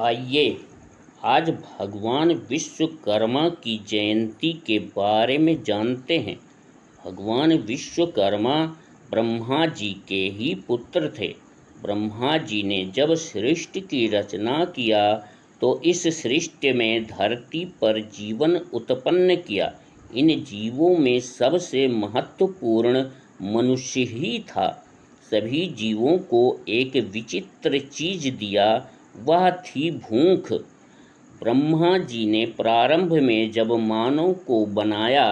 आइए आज भगवान विश्वकर्मा की जयंती के बारे में जानते हैं। भगवान विश्वकर्मा ब्रह्मा जी के ही पुत्र थे। ब्रह्मा जी ने जब सृष्टि की रचना किया तो इस सृष्टि में धरती पर जीवन उत्पन्न किया। इन जीवों में सबसे महत्वपूर्ण मनुष्य ही था। सभी जीवों को एक विचित्र चीज दिया, वह थी भूख। ब्रह्मा जी ने प्रारंभ में जब मानव को बनाया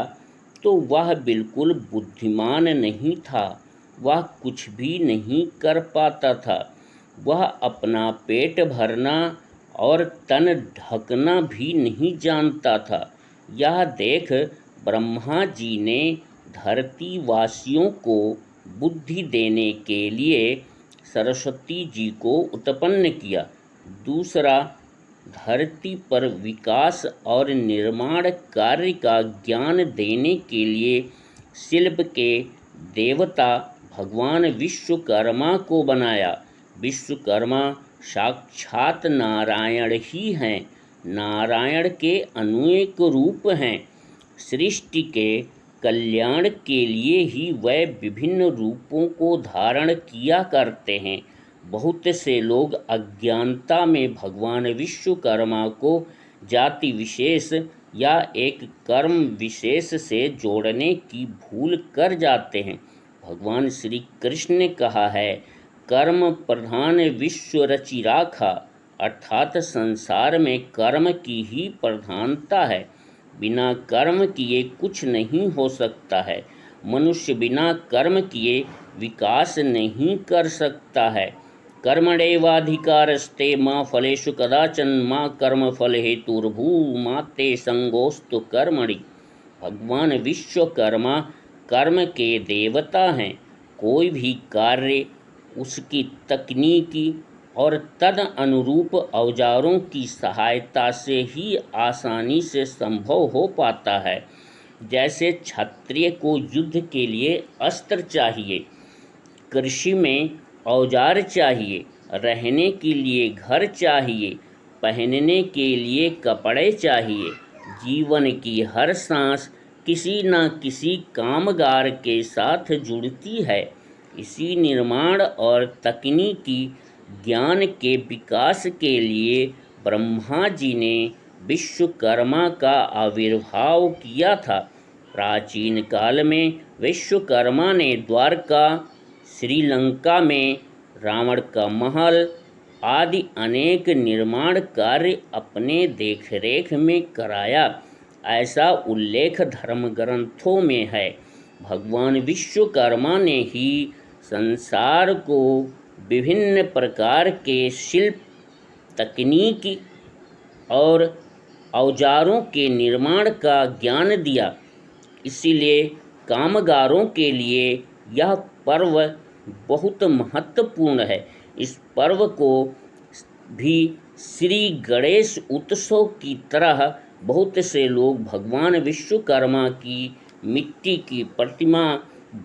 तो वह बिल्कुल बुद्धिमान नहीं था। वह कुछ भी नहीं कर पाता था। वह अपना पेट भरना और तन ढकना भी नहीं जानता था। यह देख ब्रह्मा जी ने धरती वासियों को बुद्धि देने के लिए सरस्वती जी को उत्पन्न किया। दूसरा, धरती पर विकास और निर्माण कार्य का ज्ञान देने के लिए शिल्प के देवता भगवान विश्वकर्मा को बनाया। विश्वकर्मा साक्षात नारायण ही हैं। नारायण के अनेक रूप हैं। सृष्टि के कल्याण के लिए ही वह विभिन्न रूपों को धारण किया करते हैं। बहुत से लोग अज्ञानता में भगवान विश्वकर्मा को जाति विशेष या एक कर्म विशेष से जोड़ने की भूल कर जाते हैं। भगवान श्री कृष्ण ने कहा है, कर्म प्रधान विश्व रचि राखा, अर्थात संसार में कर्म की ही प्रधानता है। बिना कर्म किए कुछ नहीं हो सकता है। मनुष्य बिना कर्म किए विकास नहीं कर सकता है। कर्मण्येवाधिकारस्ते मा फलेषु कदाचन मा कर्मफल हेतुर्भूमा ते संगोस्तु कर्मणि। भगवान विश्वकर्मा कर्म के देवता हैं। कोई भी कार्य उसकी तकनीकी और तद अनुरूप औजारों की सहायता से ही आसानी से संभव हो पाता है। जैसे क्षत्रिय को युद्ध के लिए अस्त्र चाहिए, कृषि में औजार चाहिए, रहने के लिए घर चाहिए, पहनने के लिए कपड़े चाहिए। जीवन की हर सांस किसी न किसी कामगार के साथ जुड़ती है। इसी निर्माण और तकनीकी ज्ञान के विकास के लिए ब्रह्मा जी ने विश्वकर्मा का आविर्भाव किया था। प्राचीन काल में विश्वकर्मा ने द्वारका, श्रीलंका में रावण का महल आदि अनेक निर्माण कार्य अपने देखरेख में कराया। ऐसा उल्लेख धर्म ग्रंथों में है। भगवान विश्वकर्मा ने ही संसार को विभिन्न प्रकार के शिल्प, तकनीकी और औजारों के निर्माण का ज्ञान दिया। इसीलिए कामगारों के लिए यह पर्व बहुत महत्वपूर्ण है। इस पर्व को भी श्री गणेश उत्सव की तरह बहुत से लोग भगवान विश्वकर्मा की मिट्टी की प्रतिमा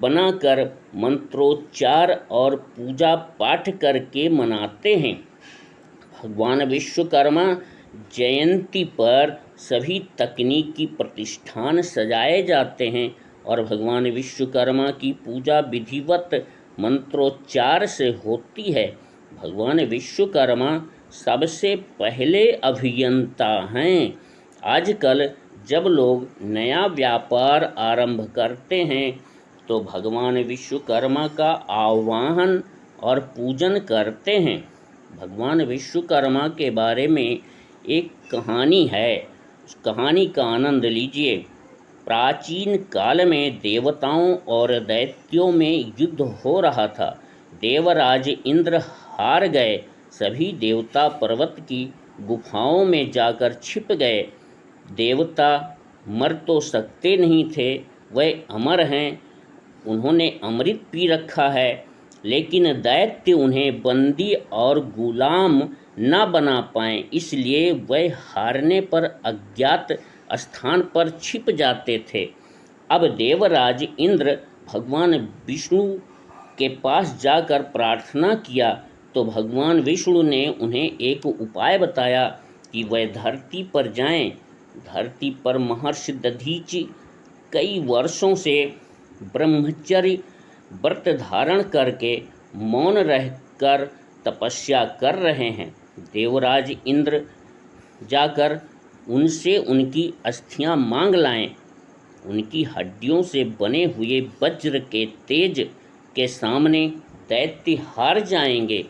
बनाकर मंत्रोच्चार और पूजा पाठ करके मनाते हैं। भगवान विश्वकर्मा जयंती पर सभी तकनीकी प्रतिष्ठान सजाए जाते हैं और भगवान विश्वकर्मा की पूजा विधिवत मंत्रोच्चार से होती है। भगवान विश्वकर्मा सबसे पहले अभियंता हैं। आजकल जब लोग नया व्यापार आरंभ करते हैं तो भगवान विश्वकर्मा का आह्वान और पूजन करते हैं। भगवान विश्वकर्मा के बारे में एक कहानी है, उस कहानी का आनंद लीजिए। प्राचीन काल में देवताओं और दैत्यों में युद्ध हो रहा था। देवराज इंद्र हार गए। सभी देवता पर्वत की गुफाओं में जाकर छिप गए। देवता मर तो सकते नहीं थे, वे अमर हैं, उन्होंने अमृत पी रखा है, लेकिन दैत्य उन्हें बंदी और गुलाम न बना पाए, इसलिए वे हारने पर अज्ञात स्थान पर छिप जाते थे। अब देवराज इंद्र भगवान विष्णु के पास जाकर प्रार्थना किया, तो भगवान विष्णु ने उन्हें एक उपाय बताया कि वह धरती पर जाएं। धरती पर महर्षि दधीचि कई वर्षों से ब्रह्मचर्य व्रत धारण करके मौन रहकर तपस्या कर रहे हैं। देवराज इंद्र जाकर उनसे उनकी अस्थियां मांग लाएं। उनकी हड्डियों से बने हुए वज्र के तेज के सामने दैत्य हार जाएंगे।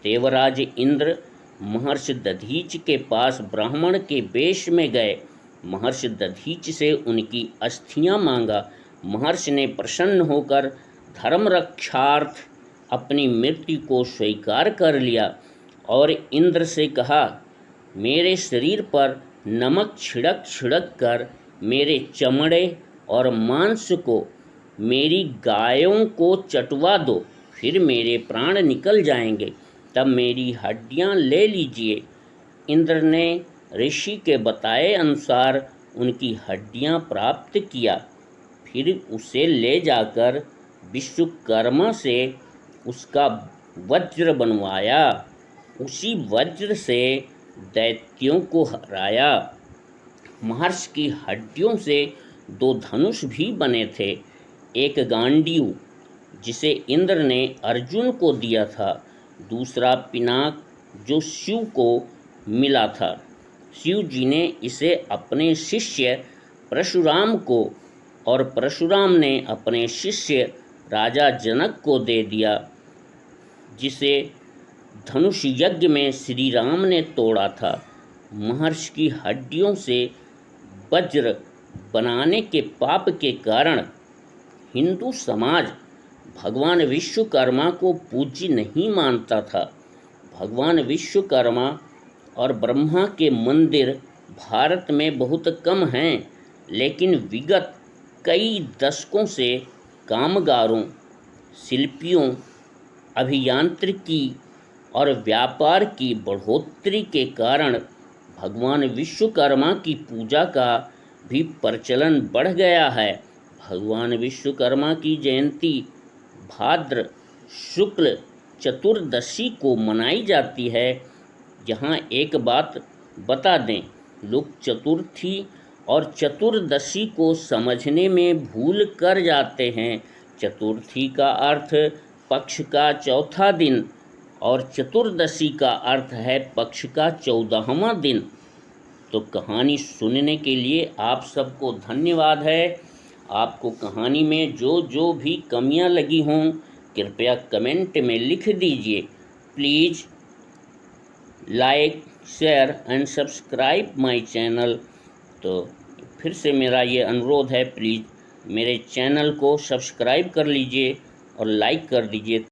देवराज इंद्र महर्षि दधीच के पास ब्राह्मण के वेश में गए। महर्षि दधीच से उनकी अस्थियां मांगा। महर्षि ने प्रसन्न होकर धर्म रक्षार्थ अपनी मृत्यु को स्वीकार कर लिया और इंद्र से कहा, मेरे शरीर पर नमक छिड़क छिड़क कर मेरे चमड़े और मांस को मेरी गायों को चटवा दो, फिर मेरे प्राण निकल जाएंगे, तब मेरी हड्डियां ले लीजिए। इंद्र ने ऋषि के बताए अनुसार उनकी हड्डियां प्राप्त किया। फिर उसे ले जाकर विश्वकर्मा से उसका वज्र बनवाया। उसी वज्र से दैत्यों को हराया। महर्षि की हड्डियों से 2 धनुष भी बने थे। एक गांडीव जिसे इंद्र ने अर्जुन को दिया था, दूसरा पिनाक जो शिव को मिला था। शिव जी ने इसे अपने शिष्य परशुराम को और परशुराम ने अपने शिष्य राजा जनक को दे दिया, जिसे धनुष यज्ञ में श्री राम ने तोड़ा था। महर्षि की हड्डियों से वज्र बनाने के पाप के कारण हिंदू समाज भगवान विश्वकर्मा को पूज्य नहीं मानता था। भगवान विश्वकर्मा और ब्रह्मा के मंदिर भारत में बहुत कम हैं, लेकिन विगत कई दशकों से कामगारों, शिल्पियों, अभियांत्रिकी और व्यापार की बढ़ोतरी के कारण भगवान विश्वकर्मा की पूजा का भी प्रचलन बढ़ गया है। भगवान विश्वकर्मा की जयंती भाद्र शुक्ल चतुर्दशी को मनाई जाती है। यहाँ एक बात बता दें, लोग चतुर्थी और चतुर्दशी को समझने में भूल कर जाते हैं। चतुर्थी का अर्थ पक्ष का चौथा दिन और चतुर्दशी का अर्थ है पक्ष का 14वां दिन। तो कहानी सुनने के लिए आप सबको धन्यवाद है। आपको कहानी में जो जो भी कमियां लगी हों कृपया कमेंट में लिख दीजिए। Please like, share and subscribe my channel. तो फिर से मेरा ये अनुरोध है, प्लीज़ मेरे चैनल को सब्सक्राइब कर लीजिए और लाइक कर दीजिए।